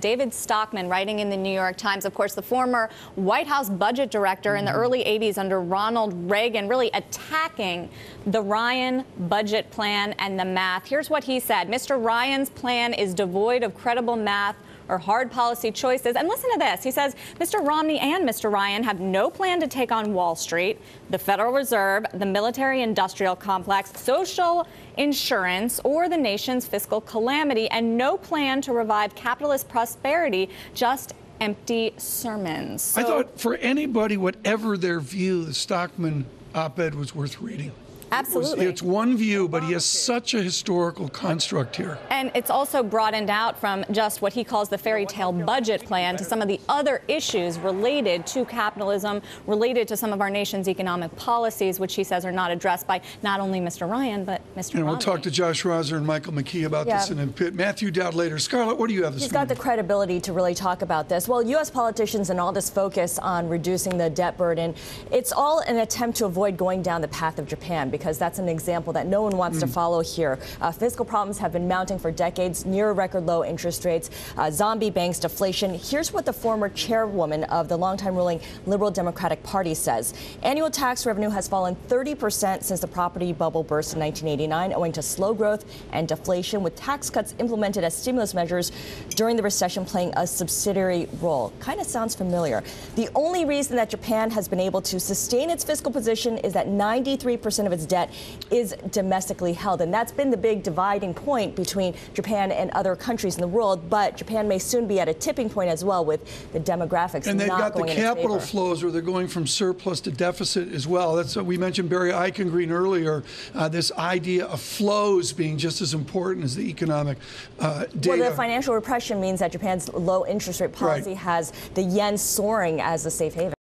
David Stockman, writing in the New York Times, of course, the former White House budget director in the early 80s under Ronald Reagan, really attacking the Ryan budget plan and the math. Here's what he said. Mr. Ryan's plan is devoid of credible math or hard policy choices. And listen to this. He says, Mr. Romney and Mr. Ryan have no plan to take on Wall Street, the Federal Reserve, the military-industrial complex, social insurance, or the nation's fiscal calamity, and no plan to revive capitalist prosperity, just empty sermons. So, I thought for anybody, whatever their view, the Stockman op-ed was worth reading. Absolutely. It's one view, but he has such a historical construct here. And it's also broadened out from just what he calls the fairy tale budget plan to some of the other issues related to capitalism, related to some of our nation's economic policies, which he says are not addressed by not only Mr. Ryan, but Mr. And Romney. we'll talk to Josh Roser and Michael McKee about this in a bit. Matthew Dowd later. Scarlet, what do you have this He's morning? got the credibility to really talk about this. Well, U.S. politicians and all this focus on reducing the debt burden, it's all an attempt to avoid going down the path of Japan, because that's an example that no one wants to follow here. Fiscal problems have been mounting for decades, near record low interest rates, zombie banks, deflation. Here's what the former chairwoman of the longtime ruling Liberal Democratic Party says. Annual tax revenue has fallen 30% since the property bubble burst in 1989, owing to slow growth and deflation, with tax cuts implemented as stimulus measures during the recession playing a subsidiary role. Kind of sounds familiar. The only reason that Japan has been able to sustain its fiscal position is that 93% of its debt is domestically held. And that's been the big dividing point between Japan and other countries in the world. But Japan may soon be at a tipping point as well, with the demographics and they've not got the capital flows where they're going from surplus to deficit as well. That's what we mentioned Barry Eichengreen earlier, this idea of flows being just as important as the economic data. Well, the financial repression means that Japan's low interest rate policy has the yen soaring as a safe haven.